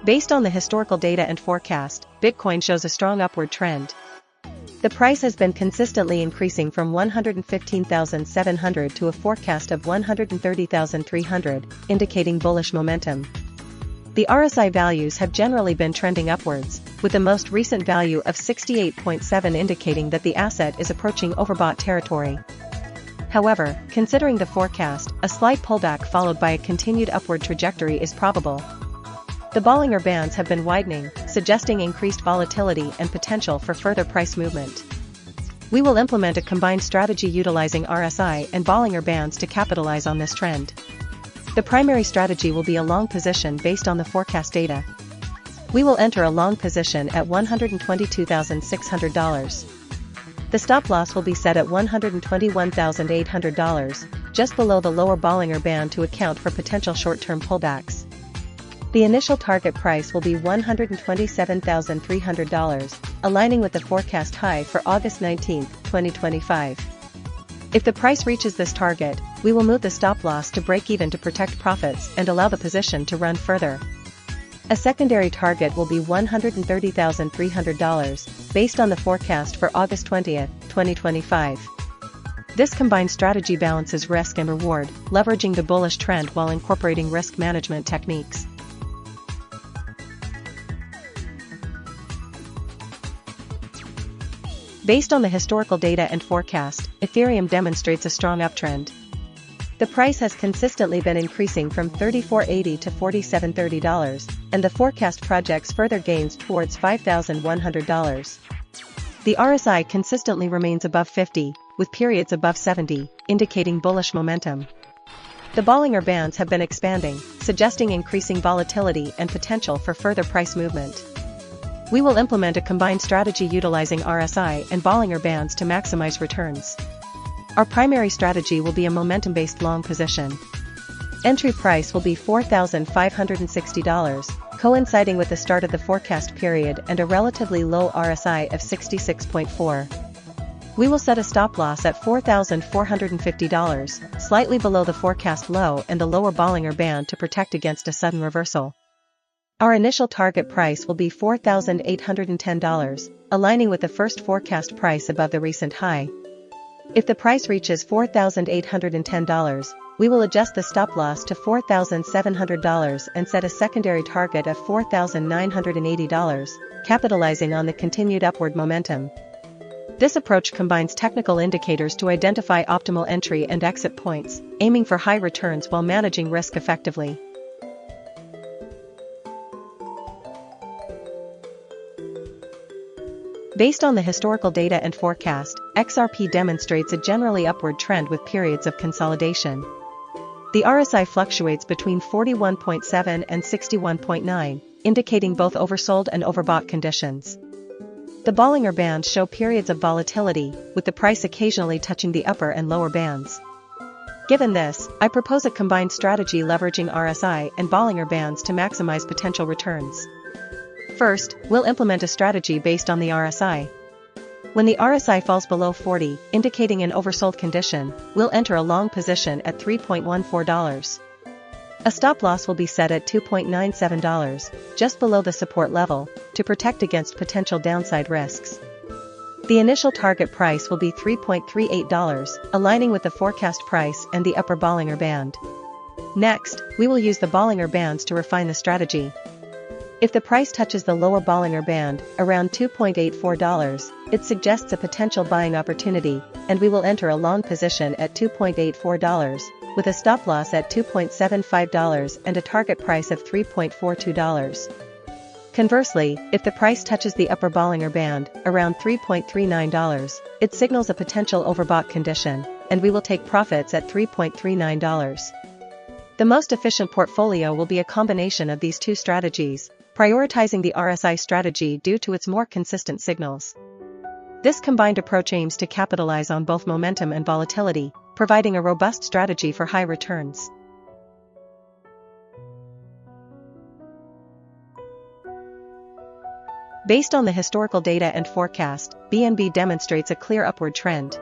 Based on the historical data and forecast, Bitcoin shows a strong upward trend. The price has been consistently increasing from 115,700 to a forecast of 130,300, indicating bullish momentum. The RSI values have generally been trending upwards, with the most recent value of 68.7 indicating that the asset is approaching overbought territory. However, considering the forecast, a slight pullback followed by a continued upward trajectory is probable. The Bollinger Bands have been widening, suggesting increased volatility and potential for further price movement. We will implement a combined strategy utilizing RSI and Bollinger Bands to capitalize on this trend. The primary strategy will be a long position based on the forecast data. We will enter a long position at $122,600. The stop loss will be set at $121,800, just below the lower Bollinger Band to account for potential short-term pullbacks. The initial target price will be $127,300, aligning with the forecast high for August 19, 2025. If the price reaches this target, we will move the stop loss to break even to protect profits and allow the position to run further. A secondary target will be $130,300, based on the forecast for August 20, 2025. This combined strategy balances risk and reward, leveraging the bullish trend while incorporating risk management techniques. Based on the historical data and forecast, Ethereum demonstrates a strong uptrend. The price has consistently been increasing from $34.80 to $47.30, and the forecast projects further gains towards $5,100. The RSI consistently remains above 50, with periods above 70, indicating bullish momentum. The Bollinger Bands have been expanding, suggesting increasing volatility and potential for further price movement. We will implement a combined strategy utilizing RSI and Bollinger Bands to maximize returns. Our primary strategy will be a momentum-based long position. Entry price will be $4,560, coinciding with the start of the forecast period and a relatively low RSI of 66.4. We will set a stop loss at $4,450, slightly below the forecast low and the lower Bollinger Band to protect against a sudden reversal. Our initial target price will be $4,810, aligning with the first forecast price above the recent high. If the price reaches $4,810, we will adjust the stop loss to $4,700 and set a secondary target of $4,980, capitalizing on the continued upward momentum. This approach combines technical indicators to identify optimal entry and exit points, aiming for high returns while managing risk effectively. Based on the historical data and forecast, XRP demonstrates a generally upward trend with periods of consolidation. The RSI fluctuates between 41.7 and 61.9, indicating both oversold and overbought conditions. The Bollinger Bands show periods of volatility, with the price occasionally touching the upper and lower bands. Given this, I propose a combined strategy leveraging RSI and Bollinger Bands to maximize potential returns. First, we'll implement a strategy based on the RSI. When the RSI falls below 40, indicating an oversold condition, we'll enter a long position at $3.14. A stop loss will be set at $2.97, just below the support level, to protect against potential downside risks. The initial target price will be $3.38, aligning with the forecast price and the upper Bollinger Band. Next, we will use the Bollinger Bands to refine the strategy. If the price touches the lower Bollinger Band, around $2.84, it suggests a potential buying opportunity, and we will enter a long position at $2.84, with a stop loss at $2.75 and a target price of $3.42. Conversely, if the price touches the upper Bollinger Band, around $3.39, it signals a potential overbought condition, and we will take profits at $3.39. The most efficient portfolio will be a combination of these two strategies, prioritizing the RSI strategy due to its more consistent signals. This combined approach aims to capitalize on both momentum and volatility, providing a robust strategy for high returns. Based on the historical data and forecast, BNB demonstrates a clear upward trend.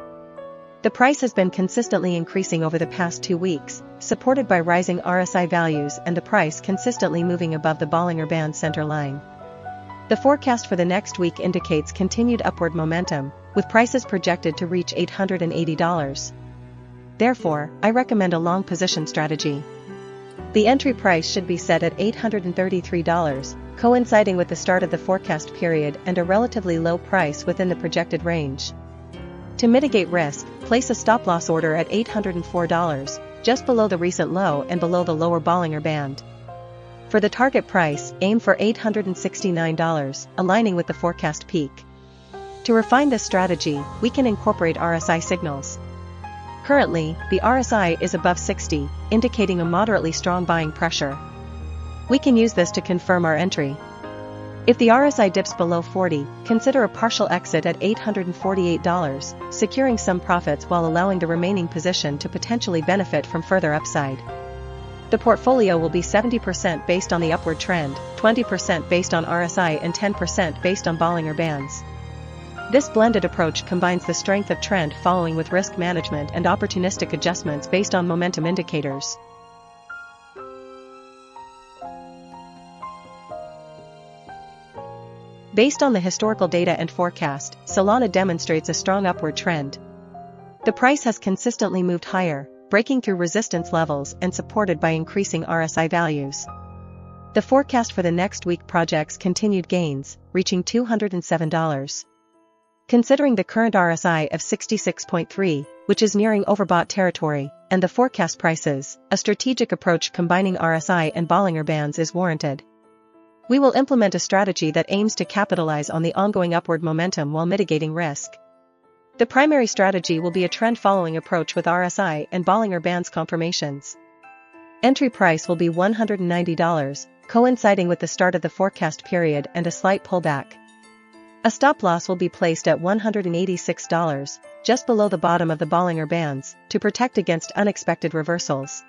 The price has been consistently increasing over the past 2 weeks, supported by rising RSI values and the price consistently moving above the Bollinger Band center line. The forecast for the next week indicates continued upward momentum, with prices projected to reach $880. Therefore, I recommend a long position strategy. The entry price should be set at $833, coinciding with the start of the forecast period and a relatively low price within the projected range. To mitigate risk, place a stop-loss order at $804, just below the recent low and below the lower Bollinger Band. For the target price, aim for $869, aligning with the forecast peak. To refine this strategy, we can incorporate RSI signals. Currently, the RSI is above 60, indicating a moderately strong buying pressure. We can use this to confirm our entry. If the RSI dips below 40, consider a partial exit at $848, securing some profits while allowing the remaining position to potentially benefit from further upside. The portfolio will be 70% based on the upward trend, 20% based on RSI and 10% based on Bollinger Bands. This blended approach combines the strength of trend following with risk management and opportunistic adjustments based on momentum indicators. Based on the historical data and forecast, Solana demonstrates a strong upward trend. The price has consistently moved higher, breaking through resistance levels and supported by increasing RSI values. The forecast for the next week projects continued gains, reaching $207. Considering the current RSI of 66.3, which is nearing overbought territory, and the forecast prices, a strategic approach combining RSI and Bollinger Bands is warranted. We will implement a strategy that aims to capitalize on the ongoing upward momentum while mitigating risk. The primary strategy will be a trend-following approach with RSI and Bollinger Bands confirmations. Entry price will be $190, coinciding with the start of the forecast period and a slight pullback. A stop-loss will be placed at $186, just below the bottom of the Bollinger Bands, to protect against unexpected reversals.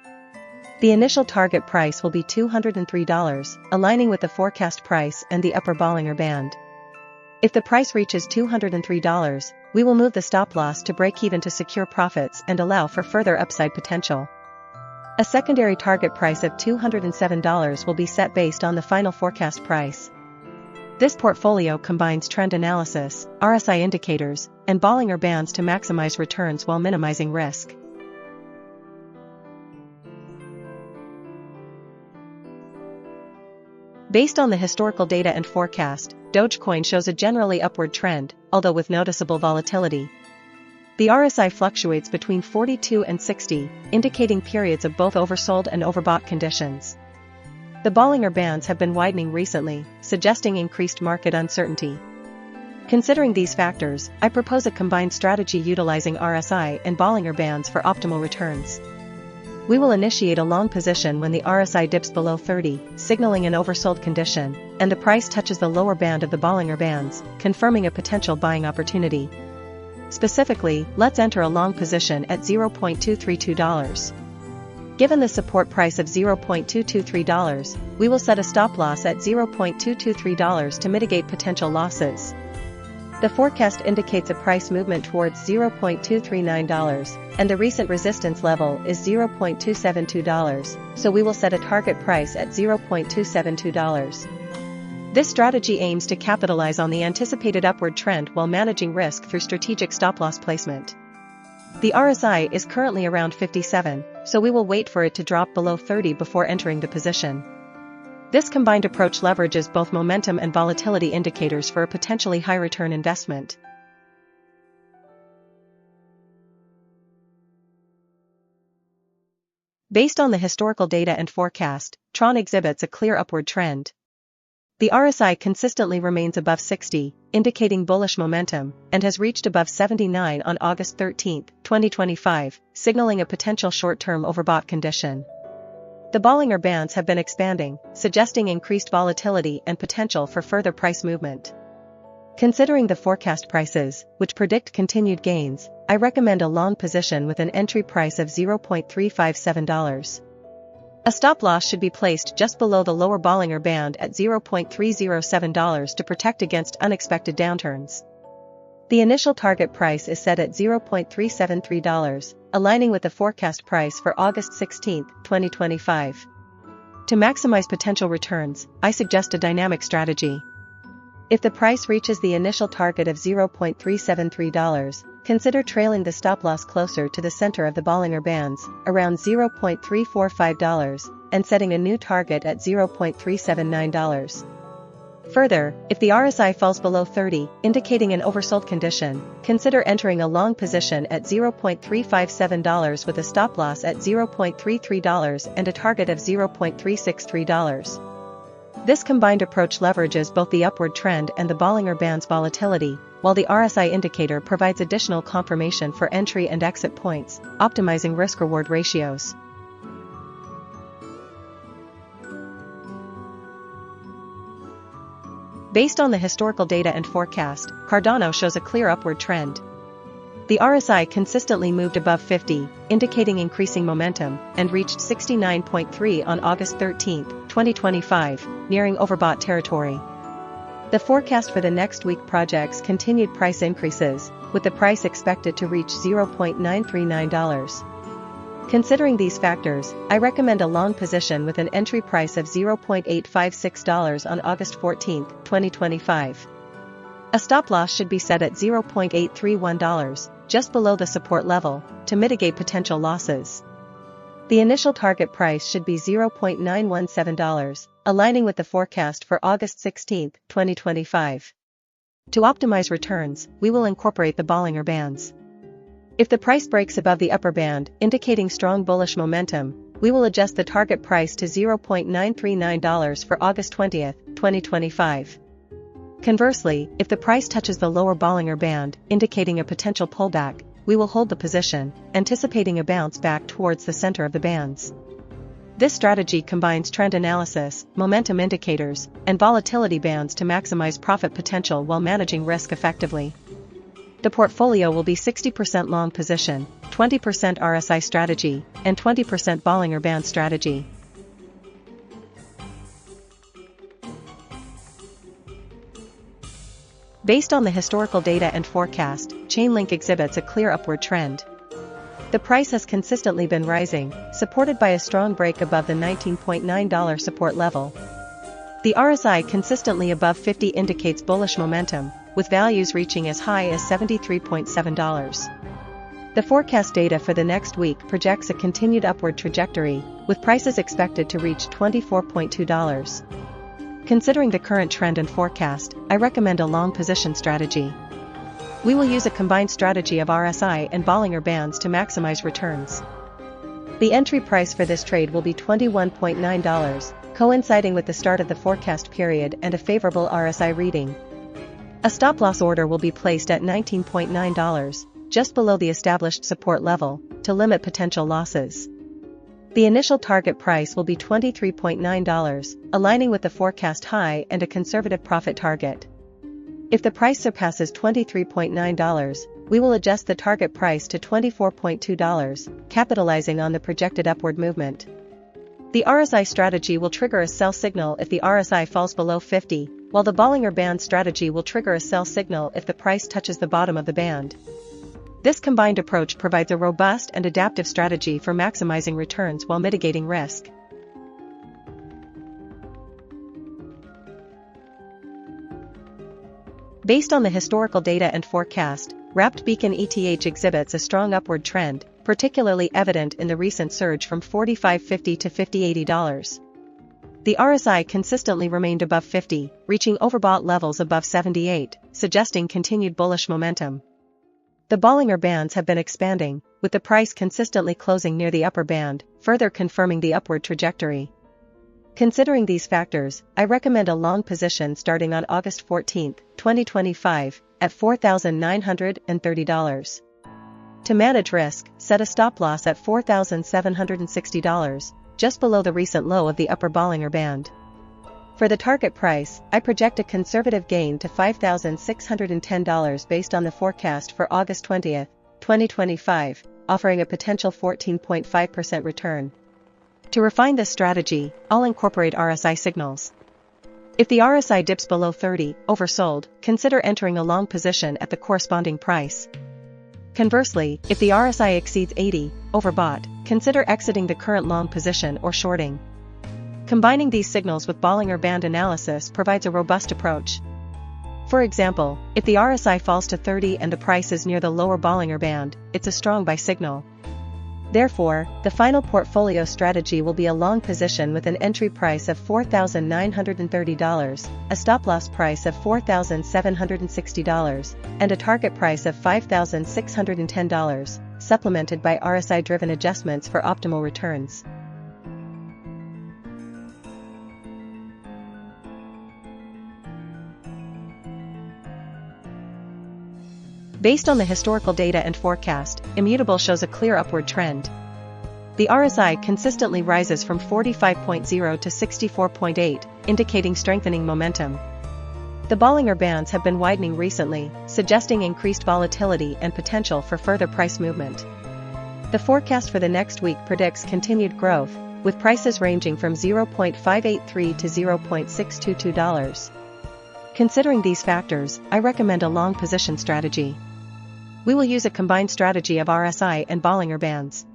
The initial target price will be $203, aligning with the forecast price and the upper Bollinger Band. If the price reaches $203, we will move the stop-loss to break even to secure profits and allow for further upside potential. A secondary target price of $207 will be set based on the final forecast price. This portfolio combines trend analysis, RSI indicators, and Bollinger Bands to maximize returns while minimizing risk. Based on the historical data and forecast, Dogecoin shows a generally upward trend, although with noticeable volatility. The RSI fluctuates between 42 and 60, indicating periods of both oversold and overbought conditions. The Bollinger Bands have been widening recently, suggesting increased market uncertainty. Considering these factors, I propose a combined strategy utilizing RSI and Bollinger Bands for optimal returns. We will initiate a long position when the RSI dips below 30, signaling an oversold condition, and the price touches the lower band of the Bollinger Bands, confirming a potential buying opportunity. Specifically, let's enter a long position at $0.232. Given the support price of $0.223, we will set a stop-loss at $0.223 to mitigate potential losses. The forecast indicates a price movement towards $0.239, and the recent resistance level is $0.272, so we will set a target price at $0.272. This strategy aims to capitalize on the anticipated upward trend while managing risk through strategic stop-loss placement. The RSI is currently around 57, so we will wait for it to drop below 30 before entering the position. This combined approach leverages both momentum and volatility indicators for a potentially high-return investment. Based on the historical data and forecast, TRON exhibits a clear upward trend. The RSI consistently remains above 60, indicating bullish momentum, and has reached above 79 on August 13, 2025, signaling a potential short-term overbought condition. The Bollinger Bands have been expanding, suggesting increased volatility and potential for further price movement. Considering the forecast prices, which predict continued gains, I recommend a long position with an entry price of $0.357. A stop-loss should be placed just below the lower Bollinger Band at $0.307 to protect against unexpected downturns. The initial target price is set at $0.373, aligning with the forecast price for August 16, 2025. To maximize potential returns, I suggest a dynamic strategy. If the price reaches the initial target of $0.373, consider trailing the stop-loss closer to the center of the Bollinger Bands, around $0.345, and setting a new target at $0.379. Further, if the RSI falls below 30, indicating an oversold condition, consider entering a long position at $0.357 with a stop-loss at $0.33 and a target of $0.363. This combined approach leverages both the upward trend and the Bollinger Band's volatility, while the RSI indicator provides additional confirmation for entry and exit points, optimizing risk-reward ratios. Based on the historical data and forecast, Cardano shows a clear upward trend. The RSI consistently moved above 50, indicating increasing momentum, and reached 69.3 on August 13, 2025, nearing overbought territory. The forecast for the next week projects continued price increases, with the price expected to reach $0.939. Considering these factors, I recommend a long position with an entry price of $0.856 on August 14, 2025. A stop-loss should be set at $0.831, just below the support level, to mitigate potential losses. The initial target price should be $0.917, aligning with the forecast for August 16, 2025. To optimize returns, we will incorporate the Bollinger Bands. If the price breaks above the upper band, indicating strong bullish momentum, we will adjust the target price to $0.939 for August 20, 2025. Conversely, if the price touches the lower Bollinger Band, indicating a potential pullback, we will hold the position, anticipating a bounce back towards the center of the bands. This strategy combines trend analysis, momentum indicators, and volatility bands to maximize profit potential while managing risk effectively. The portfolio will be 60% long position, 20% RSI strategy, and 20% Bollinger Band strategy. Based on the historical data and forecast, Chainlink exhibits a clear upward trend. The price has consistently been rising, supported by a strong break above the $19.9 support level. The RSI consistently above 50 indicates bullish momentum, with values reaching as high as $73.7. The forecast data for the next week projects a continued upward trajectory, with prices expected to reach $24.2. Considering the current trend and forecast, I recommend a long position strategy. We will use a combined strategy of RSI and Bollinger Bands to maximize returns. The entry price for this trade will be $21.9, coinciding with the start of the forecast period and a favorable RSI reading. A stop-loss order will be placed at $19.9, just below the established support level, to limit potential losses. The initial target price will be $23.9, aligning with the forecast high and a conservative profit target. If the price surpasses $23.9, we will adjust the target price to $24.2, capitalizing on the projected upward movement. The RSI strategy will trigger a sell signal if the RSI falls below 50, while the Bollinger Band strategy will trigger a sell signal if the price touches the bottom of the band. This combined approach provides a robust and adaptive strategy for maximizing returns while mitigating risk. Based on the historical data and forecast, Wrapped Beacon ETH exhibits a strong upward trend, particularly evident in the recent surge from $45.50 to $50.80. The RSI consistently remained above 50, reaching overbought levels above 78, suggesting continued bullish momentum. The Bollinger Bands have been expanding, with the price consistently closing near the upper band, further confirming the upward trajectory. Considering these factors, I recommend a long position starting on August 14, 2025, at $4,930. To manage risk, set a stop-loss at $4,760, just below the recent low of the upper Bollinger Band. For the target price, I project a conservative gain to $5,610 based on the forecast for August 20, 2025, offering a potential 14.5% return. To refine this strategy, I'll incorporate RSI signals. If the RSI dips below 30, oversold, consider entering a long position at the corresponding price. Conversely, if the RSI exceeds 80, overbought, consider exiting the current long position or shorting. Combining these signals with Bollinger Band analysis provides a robust approach. For example, if the RSI falls to 30 and the price is near the lower Bollinger Band, it's a strong buy signal. Therefore, the final portfolio strategy will be a long position with an entry price of $4,930, a stop-loss price of $4,760, and a target price of $5,610, supplemented by RSI-driven adjustments for optimal returns. Based on the historical data and forecast, Immutable shows a clear upward trend. The RSI consistently rises from 45.0 to 64.8, indicating strengthening momentum. The Bollinger Bands have been widening recently, suggesting increased volatility and potential for further price movement. The forecast for the next week predicts continued growth, with prices ranging from $0.583 to $0.622. Considering these factors, I recommend a long position strategy. We will use a combined strategy of RSI and Bollinger Bands.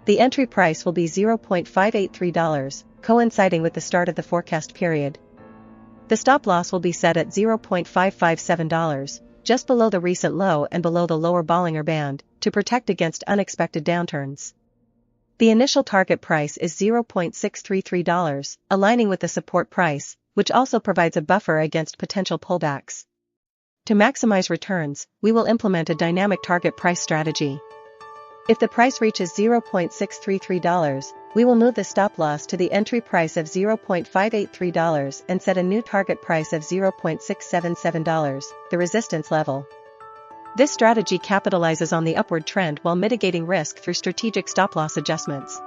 The entry price will be $0.583, coinciding with the start of the forecast period. The stop loss will be set at $0.557, just below the recent low and below the lower Bollinger Band, to protect against unexpected downturns. The initial target price is $0.633, aligning with the support price, which also provides a buffer against potential pullbacks. To maximize returns, we will implement a dynamic target price strategy. If the price reaches $0.633, we will move the stop loss to the entry price of $0.583 and set a new target price of $0.677, the resistance level. This strategy capitalizes on the upward trend while mitigating risk through strategic stop loss adjustments.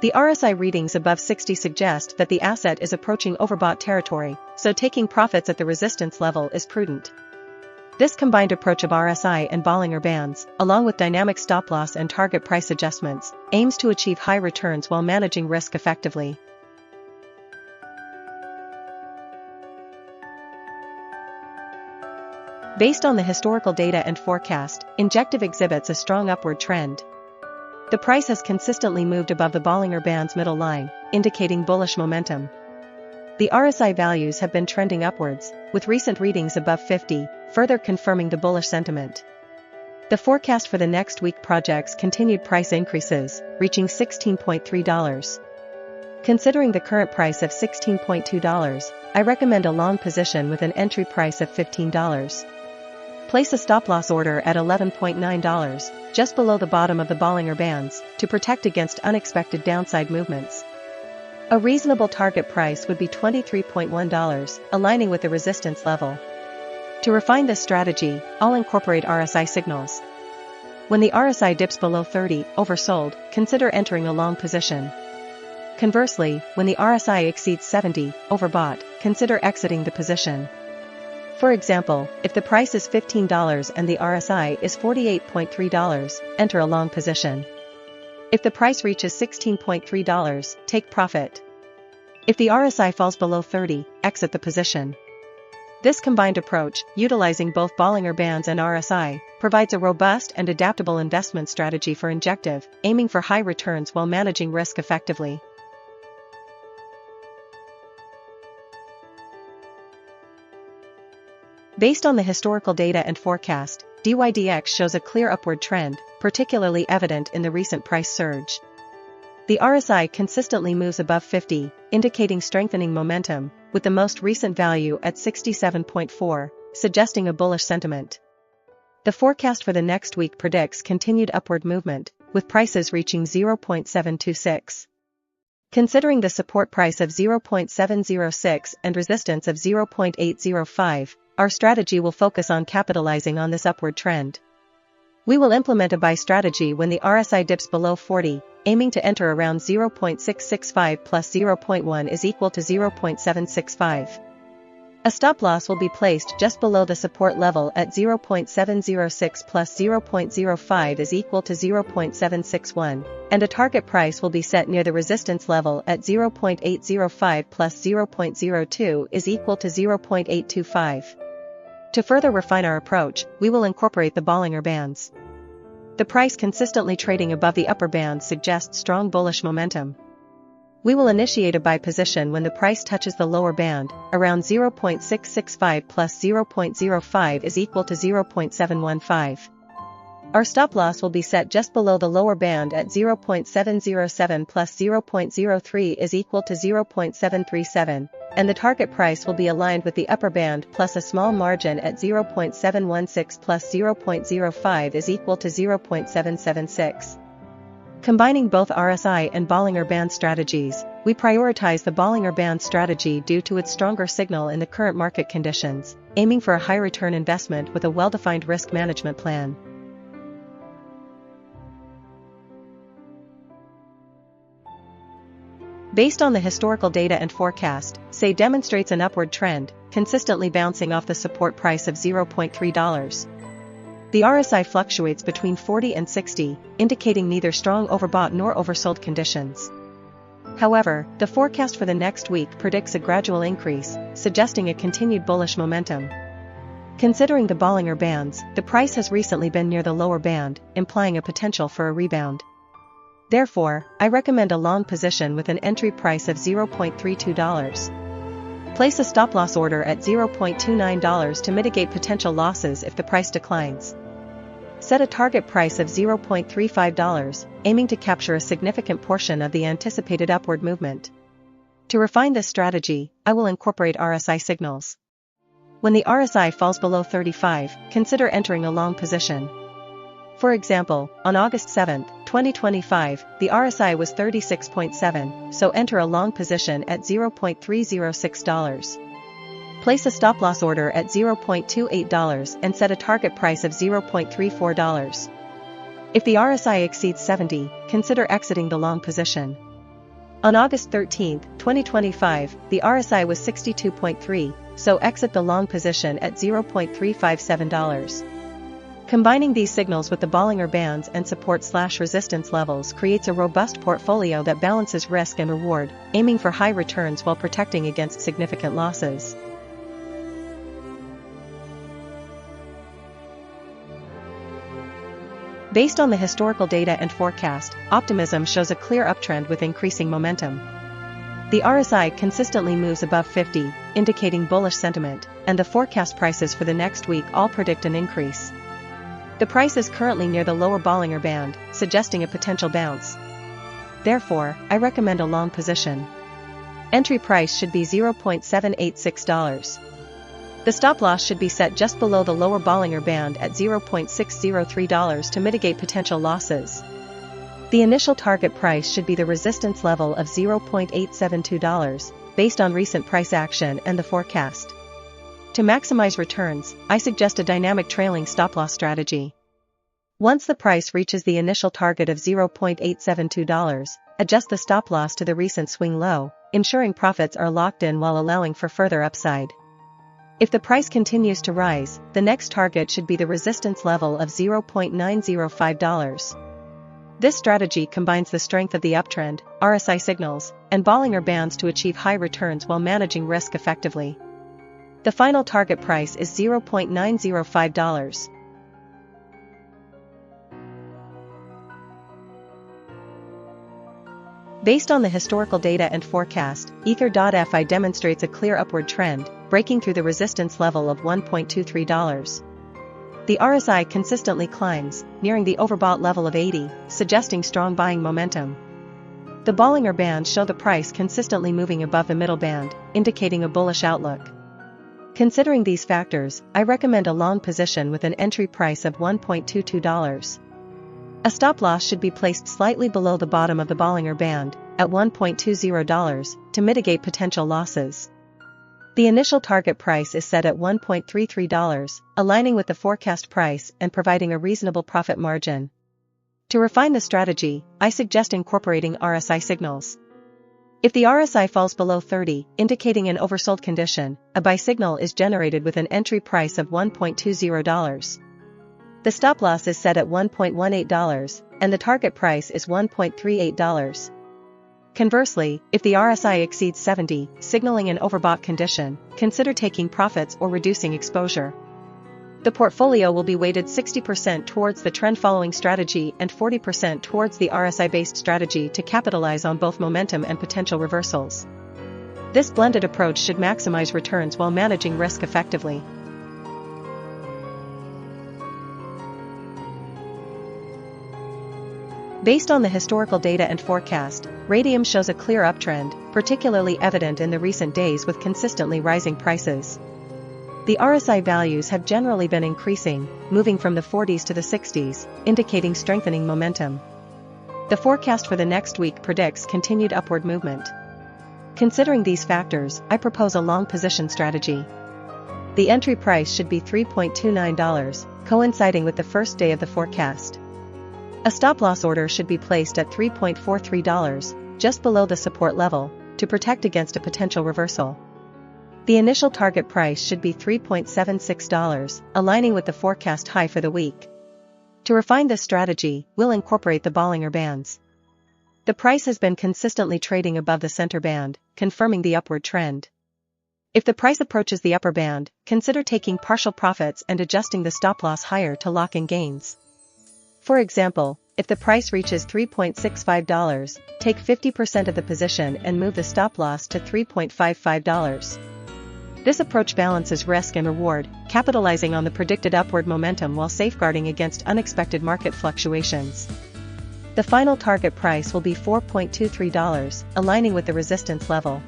The RSI readings above 60 suggest that the asset is approaching overbought territory, so taking profits at the resistance level is prudent. This combined approach of RSI and Bollinger Bands, along with dynamic stop loss and target price adjustments, aims to achieve high returns while managing risk effectively. Based on the historical data and forecast, Injective exhibits a strong upward trend. The price has consistently moved above the Bollinger Band's middle line, indicating bullish momentum. The RSI values have been trending upwards, with recent readings above 50, further confirming the bullish sentiment. The forecast for the next week projects continued price increases, reaching $16.3. Considering the current price of $16.2, I recommend a long position with an entry price of $15. Place a stop-loss order at $11.9, just below the bottom of the Bollinger Bands, to protect against unexpected downside movements. A reasonable target price would be $23.1, aligning with the resistance level. To refine this strategy, I'll incorporate RSI signals. When the RSI dips below 30, oversold, consider entering a long position. Conversely, when the RSI exceeds 70, overbought, consider exiting the position. For example, if the price is $15 and the RSI is $48.3, enter a long position. If the price reaches $16.3, take profit. If the RSI falls below 30, exit the position. This combined approach, utilizing both Bollinger Bands and RSI, provides a robust and adaptable investment strategy for Injective, aiming for high returns while managing risk effectively. Based on the historical data and forecast, dYdX shows a clear upward trend, particularly evident in the recent price surge. The RSI consistently moves above 50, indicating strengthening momentum, with the most recent value at 67.4, suggesting a bullish sentiment. The forecast for the next week predicts continued upward movement, with prices reaching $0.726. Considering the support price of $0.706 and resistance of $0.805, our strategy will focus on capitalizing on this upward trend. We will implement a buy strategy when the RSI dips below 40, aiming to enter around 0.665 plus 0.1 is equal to 0.765. A stop loss will be placed just below the support level at 0.706 plus 0.05 is equal to 0.761, and a target price will be set near the resistance level at 0.805 plus 0.02 is equal to 0.825. To further refine our approach, we will incorporate the Bollinger Bands. The price consistently trading above the upper band suggests strong bullish momentum. We will initiate a buy position when the price touches the lower band, around 0.665 plus 0.05 is equal to 0.715. Our stop loss will be set just below the lower band at 0.707 plus 0.03 is equal to 0.737, and the target price will be aligned with the upper band plus a small margin at 0.716 plus 0.05 is equal to 0.776. Combining both RSI and Bollinger Band strategies, we prioritize the Bollinger Band strategy due to its stronger signal in the current market conditions, aiming for a high return investment with a well-defined risk management plan. Based on the historical data and forecast, SAY demonstrates an upward trend, consistently bouncing off the support price of $0.3. The RSI fluctuates between 40 and 60, indicating neither strong overbought nor oversold conditions. However, the forecast for the next week predicts a gradual increase, suggesting a continued bullish momentum. Considering the Bollinger Bands, the price has recently been near the lower band, implying a potential for a rebound. Therefore, I recommend a long position with an entry price of $0.32. Place a stop-loss order at $0.29 to mitigate potential losses if the price declines. Set a target price of $0.35, aiming to capture a significant portion of the anticipated upward movement. To refine this strategy, I will incorporate RSI signals. When the RSI falls below 35, consider entering a long position. For example, on August 7, 2025, the RSI was 36.7, so enter a long position at $0.306. Place a stop-loss order at $0.28 and set a target price of $0.34. If the RSI exceeds 70, consider exiting the long position. On August 13, 2025, the RSI was 62.3, so exit the long position at $0.357. Combining these signals with the Bollinger Bands and support/resistance levels creates a robust portfolio that balances risk and reward, aiming for high returns while protecting against significant losses. Based on the historical data and forecast, Optimism shows a clear uptrend with increasing momentum. The RSI consistently moves above 50, indicating bullish sentiment, and the forecast prices for the next week all predict an increase. The price is currently near the lower Bollinger Band, suggesting a potential bounce. Therefore, I recommend a long position. Entry price should be $0.786. The stop loss should be set just below the lower Bollinger Band at $0.603 to mitigate potential losses. The initial target price should be the resistance level of $0.872, based on recent price action and the forecast. To maximize returns, I suggest a dynamic trailing stop-loss strategy. Once the price reaches the initial target of $0.872, adjust the stop-loss to the recent swing low, ensuring profits are locked in while allowing for further upside. If the price continues to rise, the next target should be the resistance level of $0.905. This strategy combines the strength of the uptrend, RSI signals, and Bollinger Bands to achieve high returns while managing risk effectively. The final target price is $0.905. Based on the historical data and forecast, Ether.fi demonstrates a clear upward trend, breaking through the resistance level of $1.23. The RSI consistently climbs, nearing the overbought level of 80, suggesting strong buying momentum. The Bollinger Bands show the price consistently moving above the middle band, indicating a bullish outlook. Considering these factors, I recommend a long position with an entry price of $1.22. A stop loss should be placed slightly below the bottom of the Bollinger Band, at $1.20, to mitigate potential losses. The initial target price is set at $1.33, aligning with the forecast price and providing a reasonable profit margin. To refine the strategy, I suggest incorporating RSI signals. If the RSI falls below 30, indicating an oversold condition, a buy signal is generated with an entry price of $1.20. The stop loss is set at $1.18, and the target price is $1.38. Conversely, if the RSI exceeds 70, signaling an overbought condition, consider taking profits or reducing exposure. The portfolio will be weighted 60% towards the trend-following strategy and 40% towards the RSI-based strategy to capitalize on both momentum and potential reversals. This blended approach should maximize returns while managing risk effectively. Based on the historical data and forecast, Raydium shows a clear uptrend, particularly evident in the recent days with consistently rising prices. The RSI values have generally been increasing, moving from the 40s to the 60s, indicating strengthening momentum. The forecast for the next week predicts continued upward movement. Considering these factors, I propose a long position strategy. The entry price should be $3.29, coinciding with the first day of the forecast. A stop-loss order should be placed at $3.43, just below the support level, to protect against a potential reversal. The initial target price should be $3.76, aligning with the forecast high for the week. To refine this strategy, we'll incorporate the Bollinger Bands. The price has been consistently trading above the center band, confirming the upward trend. If the price approaches the upper band, consider taking partial profits and adjusting the stop-loss higher to lock in gains. For example, if the price reaches $3.65, take 50% of the position and move the stop-loss to $3.55. This approach balances risk and reward, capitalizing on the predicted upward momentum while safeguarding against unexpected market fluctuations. The final target price will be $4.23, aligning with the resistance level.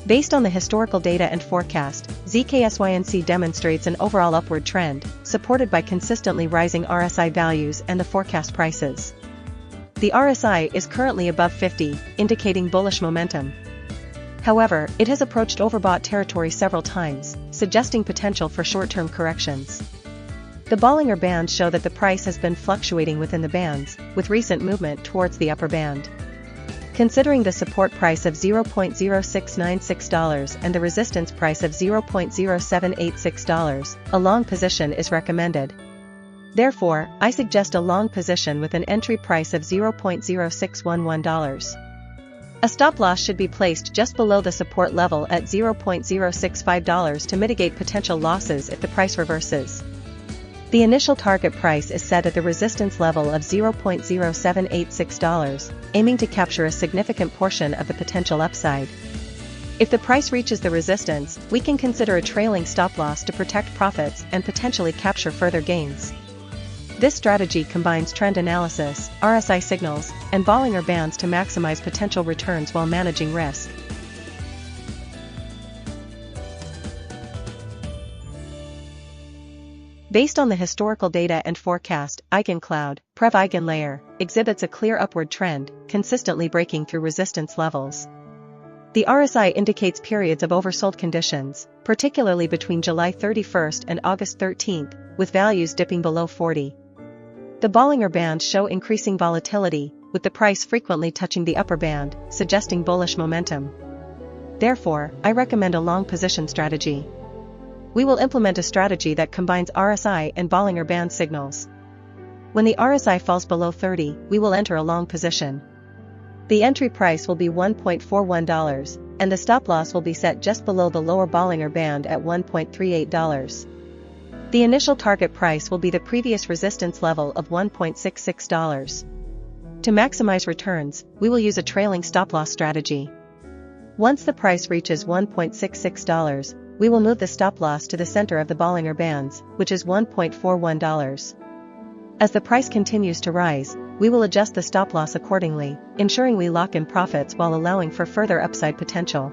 Based on the historical data and forecast, ZKsync demonstrates an overall upward trend, supported by consistently rising RSI values and the forecast prices. The RSI is currently above 50, indicating bullish momentum. However, it has approached overbought territory several times, suggesting potential for short-term corrections. The Bollinger Bands show that the price has been fluctuating within the bands, with recent movement towards the upper band. Considering the support price of $0.0696 and the resistance price of $0.0786, a long position is recommended. Therefore, I suggest a long position with an entry price of $0.0611. A stop-loss should be placed just below the support level at $0.065 to mitigate potential losses if the price reverses. The initial target price is set at the resistance level of $0.0786, aiming to capture a significant portion of the potential upside. If the price reaches the resistance, we can consider a trailing stop-loss to protect profits and potentially capture further gains. This strategy combines trend analysis, RSI signals, and Bollinger Bands to maximize potential returns while managing risk. Based on the historical data and forecast, Eigenlayer exhibits a clear upward trend, consistently breaking through resistance levels. The RSI indicates periods of oversold conditions, particularly between July 31st and August 13th, with values dipping below 40. The Bollinger Bands show increasing volatility, with the price frequently touching the upper band, suggesting bullish momentum. Therefore, I recommend a long position strategy. We will implement a strategy that combines RSI and Bollinger Band signals. When the RSI falls below 30, we will enter a long position. The entry price will be $1.41, and the stop-loss will be set just below the lower Bollinger Band at $1.38. The initial target price will be the previous resistance level of $1.66. To maximize returns, we will use a trailing stop-loss strategy. Once the price reaches $1.66, we will move the stop-loss to the center of the Bollinger Bands, which is $1.41. As the price continues to rise, we will adjust the stop-loss accordingly, ensuring we lock in profits while allowing for further upside potential.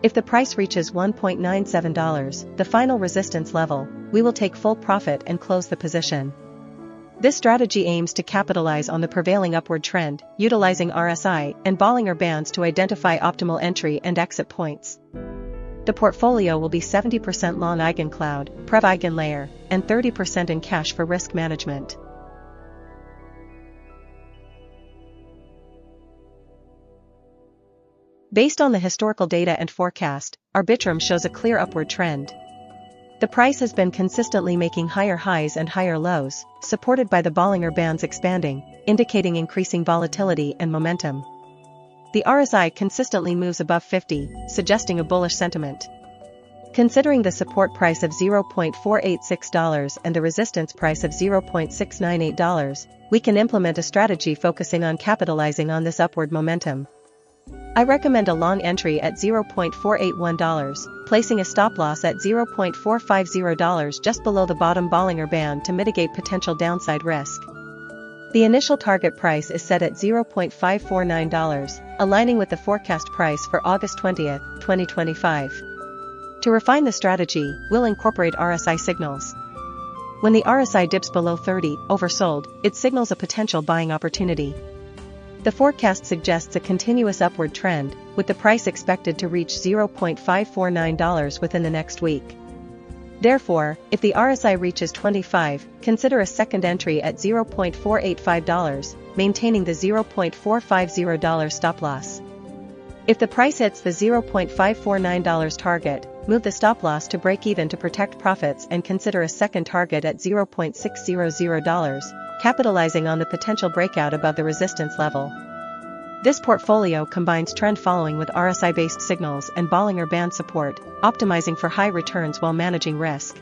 If the price reaches $1.97, the final resistance level, we will take full profit and close the position. This strategy aims to capitalize on the prevailing upward trend, utilizing RSI and Bollinger Bands to identify optimal entry and exit points. The portfolio will be 70% long Eigenlayer, Eigenlayer, and 30% in cash for risk management. Based on the historical data and forecast, Arbitrum shows a clear upward trend. The price has been consistently making higher highs and higher lows, supported by the Bollinger Bands expanding, indicating increasing volatility and momentum. The RSI consistently moves above 50, suggesting a bullish sentiment. Considering the support price of $0.486 and the resistance price of $0.698, we can implement a strategy focusing on capitalizing on this upward momentum. I recommend a long entry at $0.481, placing a stop loss at $0.450 just below the bottom Bollinger Band to mitigate potential downside risk. The initial target price is set at $0.549, aligning with the forecast price for August 20, 2025. To refine the strategy, we'll incorporate RSI signals. When the RSI dips below 30, oversold, it signals a potential buying opportunity. The forecast suggests a continuous upward trend, with the price expected to reach $0.549 within the next week. Therefore, if the RSI reaches 25, consider a second entry at $0.485, maintaining the $0.450 stop loss. If the price hits the $0.549 target, move the stop loss to break even to protect profits and consider a second target at $0.600, capitalizing on the potential breakout above the resistance level. This portfolio combines trend following with RSI-based signals and Bollinger Band support, optimizing for high returns while managing risk.